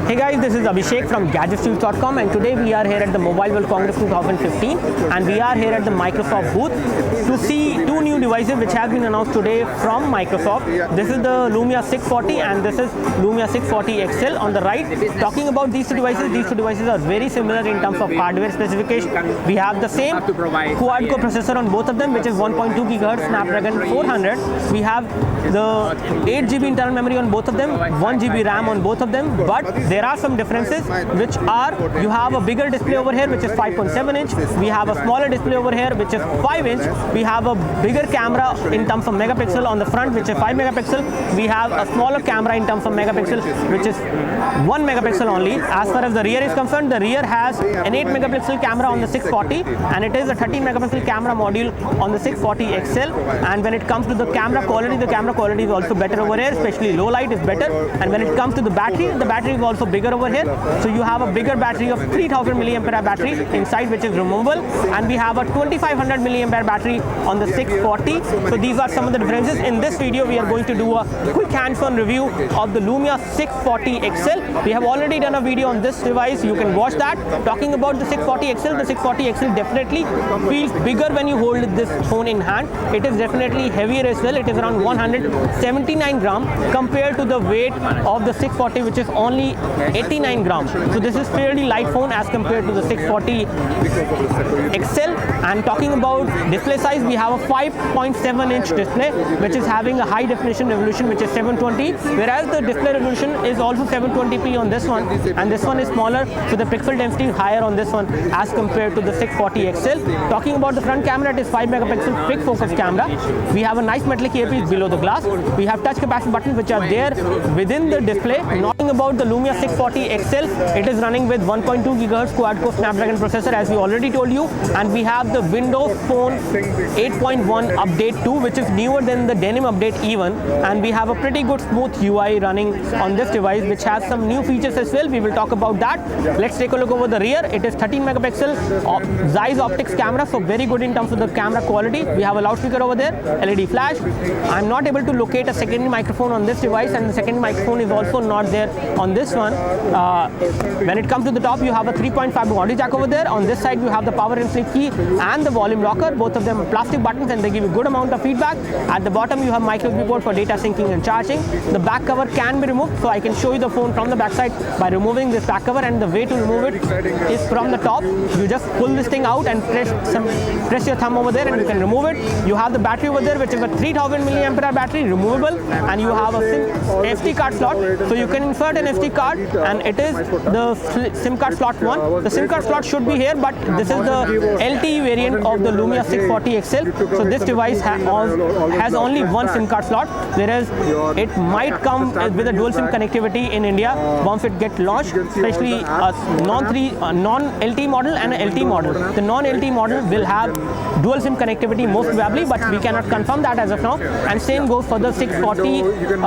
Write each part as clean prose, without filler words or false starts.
Hey guys, this is Abhishek from GadgetStreets.com, and today we are here at the Mobile World Congress 2015, and we are here at the Microsoft booth to see two new devices which have been announced today from Microsoft. This is the Lumia 640 and this is Lumia 640 XL on the right. Talking about these two devices are very similar in terms of hardware specification. We have the same quad-core processor on both of them, which is 1.2 GHz Snapdragon 400. We have the 8 GB internal memory on both of them, 1 GB RAM on both of them, but there are some differences, which are you have a bigger display over here, which is 5.7 inch. We have a smaller display over here, which is 5 inch. We have a bigger camera in terms of megapixel on the front, which is 5 megapixel. We have a smaller camera in terms of megapixel, which is 1 megapixel only. As far as the rear is concerned, the rear has an 8 megapixel camera on the 640, and it is a 13 megapixel camera module on the 640 XL. And when it comes to the camera quality is also better over here, especially low light is better. And when it comes to the battery is also bigger over here. So you have a bigger battery of 3000 milliampere battery inside, which is removable, and we have a 2500 milliampere battery on the 640. So these are some of the differences. In this video, we are going to do a quick hands-on review of the Lumia 640 XL. We have already done a video on this device. You can watch that. Talking about the 640 XL, the 640 XL definitely feels bigger when you hold this phone in hand. It is definitely heavier as well. It is around 179 gram compared to the weight of the 640, which is only 89 grams. So this is fairly light phone as compared to the 640 XL. And talking about display size, we have a 5.7 inch display, which is having a high definition resolution, which is 720, whereas the display resolution is also 720p on this one, and this one is smaller, so the pixel density is higher on this one as compared to the 640 XL. Talking about the front camera, it is 5 megapixel quick focus camera. We have a nice metallic earpiece below the glass. We have touch capacitive buttons which are there within the display. Talking about the Lumia 640 XL, it is running with 1.2 GHz quad-core Snapdragon processor, as we already told you, and we have the Windows Phone 8.1 update 2, which is newer than the Denim update even, and we have a pretty good smooth UI running on this device, which has some new features as well. We will talk about that. Let's take a look over the rear. It is 13 megapixel Zeiss optics camera, so very good in terms of the camera quality. We have a loudspeaker over there, LED flash. I'm not able to locate a secondary microphone on this device, and the secondary microphone is also not there on this one. When it comes to the top, you have a 3.5 audio jack over there. On this side, you have the power and sleep key and the volume rocker. Both of them are plastic buttons, and they give you good amount of feedback. At the bottom, you have micro USB port for data syncing and charging. The back cover can be removed, so I can show you the phone from the back side by removing this back cover, and the way to remove it is from the top. You just pull this thing out and press your thumb over there, and you can remove it. You have the battery over there, which is a 3000 milliampere battery, removable, and you have a SD card slot, so you can insert an SD card, and it is the SIM card slot one. The SIM card slot should be here, but this is the LTE variant of the Lumia 640 XL. So this device has only one SIM card slot, whereas it might come with a dual SIM connectivity in India once it gets launched, especially a non-LTE model and an LTE model. The non-LTE model will have dual SIM connectivity most probably, but we cannot confirm that as of now. And same goes for the 640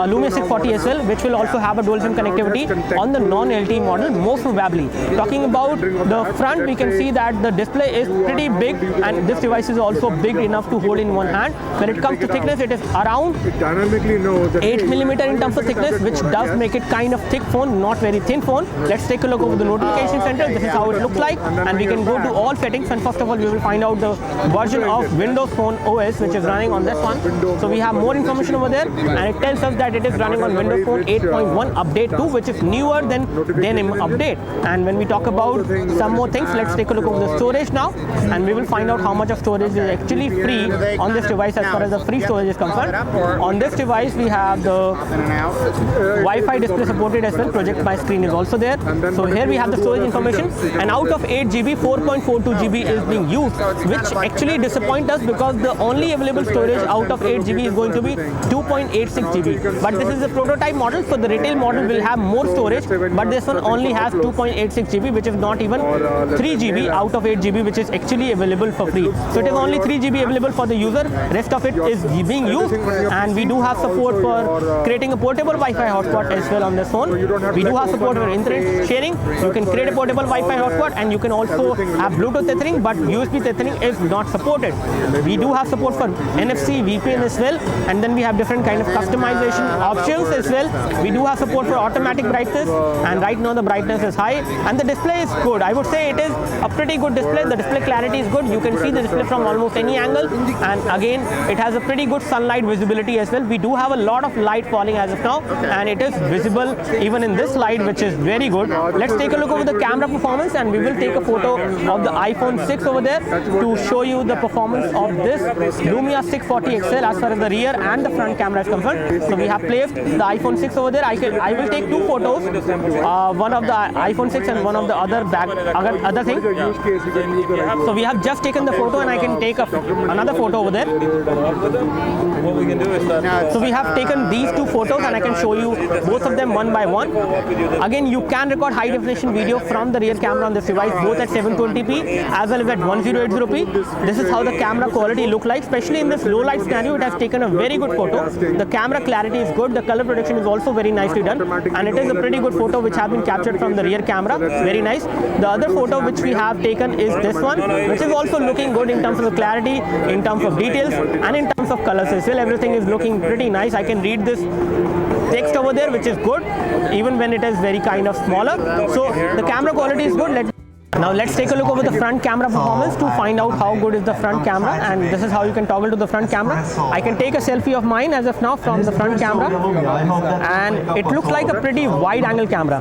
Lumia 640 SL, which will also have a dual SIM connectivity on the non-LTE model most probably. Talking about the front, we can see that the display is pretty big, and this device is also big enough to hold in one hand. When it comes to thickness, it is around 8mm in terms of thickness, which does make it kind of thick phone, not very thin phone. Let's take a look over the notification center. This is how it looks like, and we can go to all settings, and first of all we will find out the version of Windows Phone OS which is running on this one. So we have more information over there, and it tells us that it is running on Windows Phone 8.1 update 2, which is newer than Denim update. And when we talk about some more things, let's take a look over the storage now, and we will find out how much of storage is actually free on this device as far as the free storage is concerned. On this device, we have the Wi-Fi display supported as well. Project My Screen is also there. So here we have the storage information, and out of 8 GB, 4.42 GB is being used, which actually disappoints us because the only available storage out of 8 GB is going to be 2.86 GB. But this is a prototype model, so the retail model will have more storage, but this one only has 2.86 GB, which is not even 3 GB out of 8 GB, which is actually available for free. So it is only 3 GB available for the user. Rest of it is being used, and we do have support for creating a portable Wi-Fi hotspot as well on this phone. We do have support for internet sharing. You can create a portable Wi-Fi hotspot, and you can also have Bluetooth tethering, but USB tethering is not supported. supported. We do have support for NFC, VPN as well, and then we have different kind of customization options as well. We do have support for automatic brightness, and right now the brightness is high, and the display is good. I would say it is a pretty good display. The display clarity is good. You can see the display from almost any angle, and again it has a pretty good sunlight visibility as well. We do have a lot of light falling as of now, and it is visible even in this light, which is very good. Let's take a look over the camera performance, and we will take a photo of the iPhone 6 over there to show you the performance of this Lumia 640 XL as far as the rear and the front camera is concerned. So we have placed the iPhone 6 over there. I will take two photos, one of the iPhone 6 and one of the other thing. So we have just taken the photo, and I can take another photo over there. So we have taken these two photos, and I can show you both of them one by one. Again, you can record high definition video from the rear camera on this device, both at 720p as well as at 1080p. This is how the camera quality look like, especially in this low light scenario. It has taken a very good photo. The camera clarity is good. The color production is also very nicely done, and it is a pretty good photo which has been captured from the rear camera. Very nice. The other photo which we have taken is this one, which is also looking good in terms of the clarity, in terms of details, and in terms of colors as well. Everything is looking pretty nice. I can read this text over there, which is good even when it is very kind of smaller. So the camera quality is good. Now let's take a look over the front camera performance to find out how good is the front camera, and this is how you can toggle to the front camera. I can take a selfie of mine as of now from the front camera, and it looks like a pretty wide angle camera.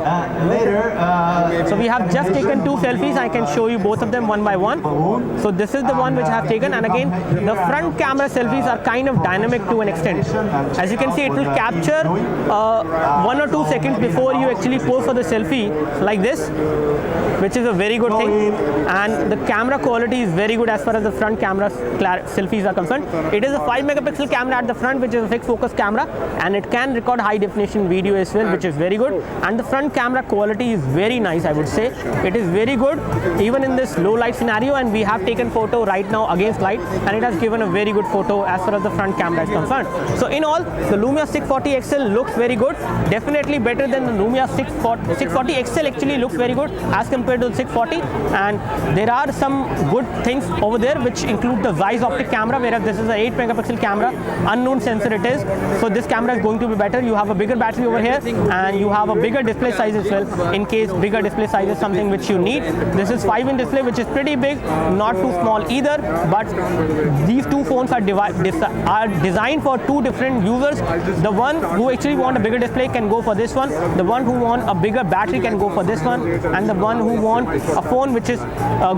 So we have just taken two selfies. I can show you both of them one by one. So this is the one which I have taken, and again the front camera selfies are kind of dynamic to an extent. As you can see, it will capture 1 or 2 seconds before you actually pose for the selfie like this, which is a very good thing, and the camera quality is very good as far as the front camera selfies are concerned. It is a 5 megapixel camera at the front, which is a fixed focus camera, and it can record high definition video as well, which is very good. And the front camera quality is very nice. I would say it is very good even in this low light scenario, and we have taken photo right now against light, and it has given a very good photo as far as the front camera is concerned. So in all, the Lumia 640 XL looks very good, definitely better than the Lumia 640 XL. Actually looks very good as compared to the 640, and there are some good things over there which include the Zeiss optic camera, whereas this is an 8 megapixel camera, unknown sensor it is. So this camera is going to be better. You have a bigger battery over here, and you have a bigger display size as well, in case bigger display size is something which you need. This is 5-inch display, which is pretty big, not too small either, but these two phones are designed for two different users. The one who actually want a bigger display can go for this one, the one who want a bigger battery can go for this one, and the one who want a phone which is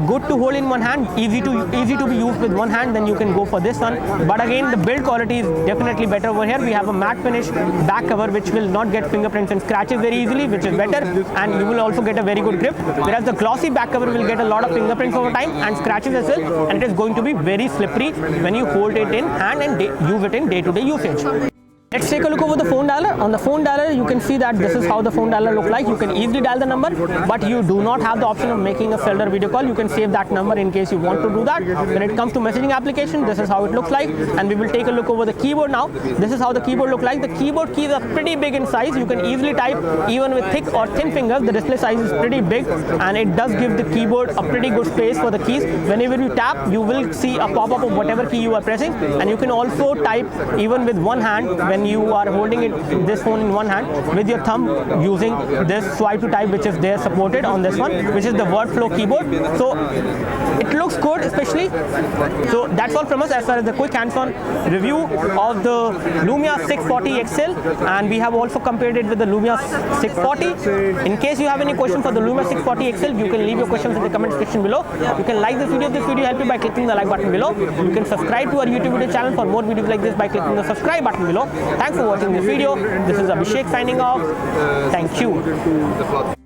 good to hold in one hand, easy to be used with one hand, then you can go for this one. But again, the build quality is definitely better over here. We have a matte finish back cover which will not get fingerprints and scratches very easily, which is better, and you will also get a very good grip, whereas the glossy back cover will get a lot of fingerprints over time and scratches as well, and it is going to be very slippery when you hold it in hand and use it in day-to-day usage. Let's take a look over the phone dialer. On the phone dialer, you can see that this is how the phone dialer looks like. You can easily dial the number, but you do not have the option of making a cellular video call. You can save that number in case you want to do that. When it comes to messaging application, this is how it looks like, and we will take a look over the keyboard now. This is how the keyboard looks like. The keyboard keys are pretty big in size. You can easily type even with thick or thin fingers. The display size is pretty big, and it does give the keyboard a pretty good space for the keys. Whenever you tap, you will see a pop-up of whatever key you are pressing, and you can also type even with one hand when you are holding this phone in one hand with your thumb using this swipe to type, which is there supported on this one, which is the workflow keyboard. So it looks good, especially. So that's all from us as far as the quick hands-on review of the Lumia 640 XL, and we have also compared it with the Lumia 640. In case you have any question for the Lumia 640 XL, you can leave your questions in the comment section below. You can like this video if this video helped you by clicking the like button below. You can subscribe to our YouTube video channel for more videos like this by clicking the subscribe button below. Thanks for watching this video. This is Abhishek signing off. Thank you.